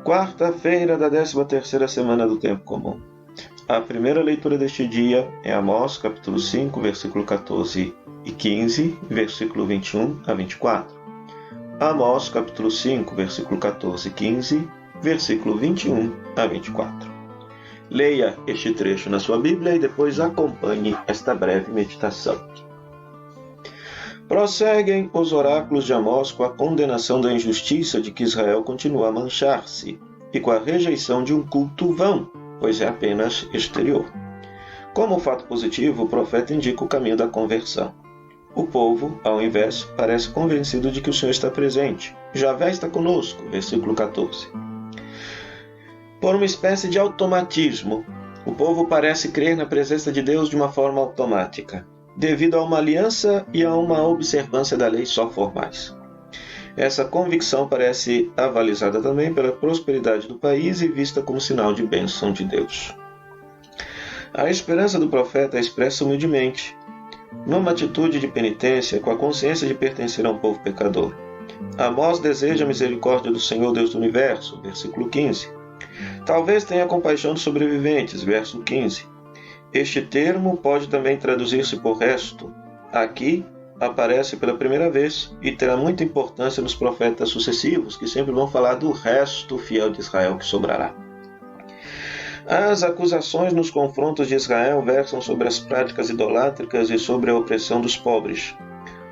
Quarta-feira da 13ª semana do Tempo Comum. A primeira leitura deste dia é Amós, capítulo 5, versículo 14 e 15, versículo 21 a 24. Amós, capítulo 5, versículo 14 e 15, versículo 21 a 24. Leia este trecho na sua Bíblia e depois acompanhe esta breve meditação. Prosseguem os oráculos de Amós com a condenação da injustiça de que Israel continua a manchar-se e com a rejeição de um culto vão, pois é apenas exterior. Como fato positivo, o profeta indica o caminho da conversão. O povo, ao invés, parece convencido de que o Senhor está presente. Javé está conosco, versículo 14. Por uma espécie de automatismo, o povo parece crer na presença de Deus de uma forma automática, devido a uma aliança e a uma observância da lei só formais. Essa convicção parece avalizada também pela prosperidade do país e vista como sinal de bênção de Deus. A esperança do profeta é expressa humildemente, numa atitude de penitência, com a consciência de pertencer a um povo pecador. Amós deseja a misericórdia do Senhor Deus do Universo, versículo 15. Talvez tenha compaixão dos sobreviventes, verso 15. Este termo pode também traduzir-se por resto. Aqui aparece pela primeira vez e terá muita importância nos profetas sucessivos, que sempre vão falar do resto fiel de Israel que sobrará. As acusações nos confrontos de Israel versam sobre as práticas idolátricas e sobre a opressão dos pobres.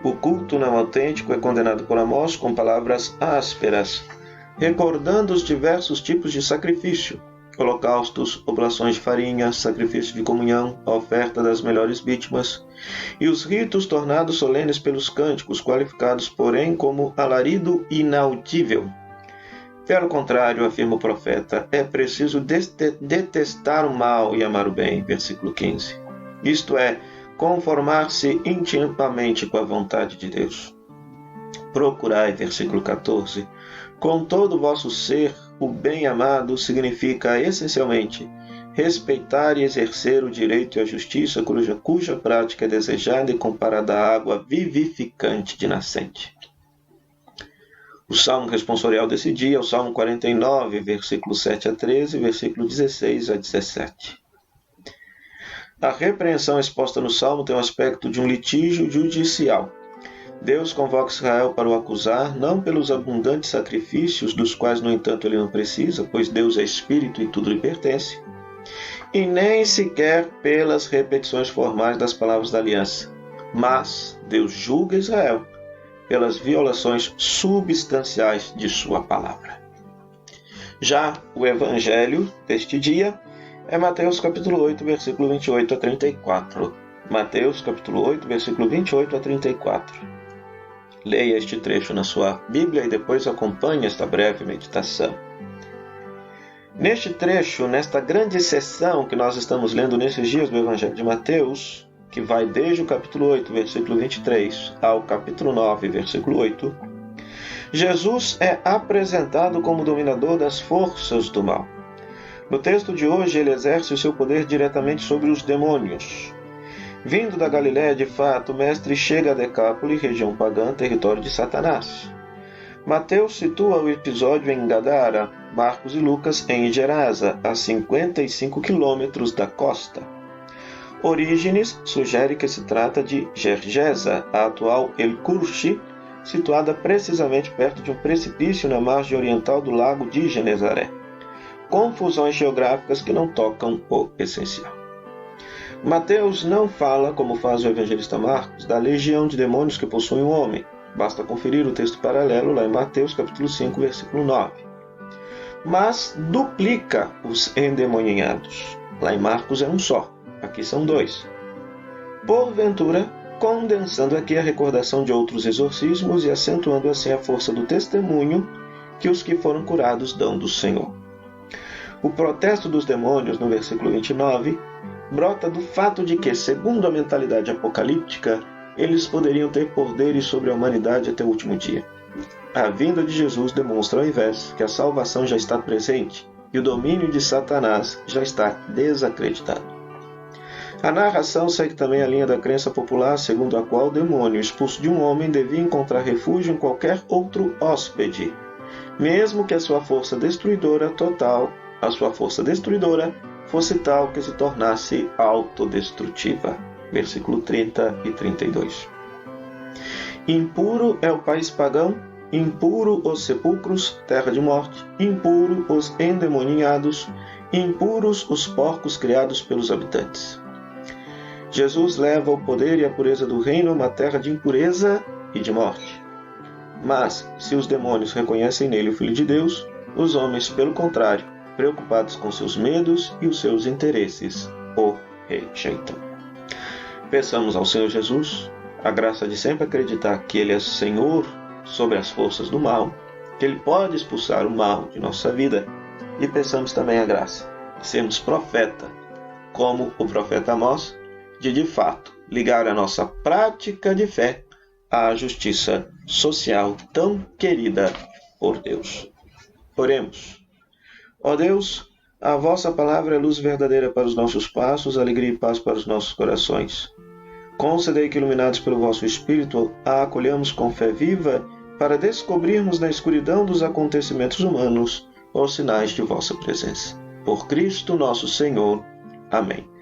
O culto não autêntico é condenado por Amós com palavras ásperas, recordando os diversos tipos de sacrifício: holocaustos, oblações de farinha, sacrifício de comunhão, a oferta das melhores vítimas, e os ritos tornados solenes pelos cânticos, qualificados, porém, como alarido inaudível. Pelo contrário, afirma o profeta, é preciso detestar o mal e amar o bem, versículo 15. Isto é, conformar-se intimamente com a vontade de Deus. Procurai, versículo 14, com todo o vosso ser, o bem amado significa, essencialmente, respeitar e exercer o direito e a justiça cuja prática é desejada e comparada à água vivificante de nascente. O salmo responsorial desse dia é o Salmo 49, versículos 7 a 13, versículo 16 a 17. A repreensão exposta no salmo tem o aspecto de um litígio judicial. Deus convoca Israel para o acusar, não pelos abundantes sacrifícios, dos quais, no entanto, ele não precisa, pois Deus é espírito e tudo lhe pertence, e nem sequer pelas repetições formais das palavras da aliança. Mas Deus julga Israel pelas violações substanciais de sua palavra. Já o evangelho deste dia é Mateus capítulo 8, versículo 28 a 34. Mateus capítulo 8, versículo 28 a 34. Leia este trecho na sua Bíblia e depois acompanhe esta breve meditação. Neste trecho, nesta grande sessão que nós estamos lendo nesses dias do Evangelho de Mateus, que vai desde o capítulo 8, versículo 23, ao capítulo 9, versículo 8, Jesus é apresentado como dominador das forças do mal. No texto de hoje, ele exerce o seu poder diretamente sobre os demônios. Vindo da Galiléia, de fato, o mestre chega a Decápole, região pagã, território de Satanás. Mateus situa o episódio em Gadara, Marcos e Lucas em Gerasa, a 55 quilômetros da costa. Orígenes sugere que se trata de Gergesa, a atual El-Qurshi, situada precisamente perto de um precipício na margem oriental do lago de Genezaré. Confusões geográficas que não tocam o essencial. Mateus não fala, como faz o evangelista Marcos, da legião de demônios que possui um homem. Basta conferir o texto paralelo lá em Mateus, capítulo 5, versículo 9. Mas duplica os endemoniados. Lá em Marcos é um só, aqui são dois. Porventura, condensando aqui a recordação de outros exorcismos e acentuando assim a força do testemunho que os que foram curados dão do Senhor. O protesto dos demônios, no versículo 29, brota do fato de que, segundo a mentalidade apocalíptica, eles poderiam ter poderes sobre a humanidade até o último dia. A vinda de Jesus demonstra, ao invés, que a salvação já está presente e o domínio de Satanás já está desacreditado. A narração segue também a linha da crença popular, segundo a qual o demônio expulso de um homem devia encontrar refúgio em qualquer outro hóspede, mesmo que a sua força destruidora fosse tal que se tornasse autodestrutiva. Versículo 30 e 32. Impuro é o país pagão, impuro os sepulcros, terra de morte, impuro os endemoninhados, impuros os porcos criados pelos habitantes. Jesus leva o poder e a pureza do reino a uma terra de impureza e de morte. Mas, se os demônios reconhecem nele o Filho de Deus, os homens, pelo contrário, preocupados com seus medos e os seus interesses, o rejeitam. Peçamos ao Senhor Jesus a graça de sempre acreditar que Ele é Senhor sobre as forças do mal, que Ele pode expulsar o mal de nossa vida, e peçamos também a graça de sermos profeta, como o profeta Amós, de fato ligar a nossa prática de fé à justiça social tão querida por Deus. Oremos. Ó Deus, a vossa palavra é luz verdadeira para os nossos passos, alegria e paz para os nossos corações. Concedei que, iluminados pelo vosso Espírito, a acolhamos com fé viva para descobrirmos na escuridão dos acontecimentos humanos os sinais de vossa presença. Por Cristo nosso Senhor. Amém.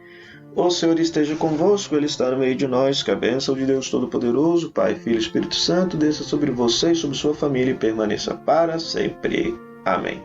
O Senhor esteja convosco, Ele está no meio de nós. Que a bênção de Deus Todo-Poderoso, Pai, Filho e Espírito Santo, desça sobre você e sobre sua família e permaneça para sempre. Amém.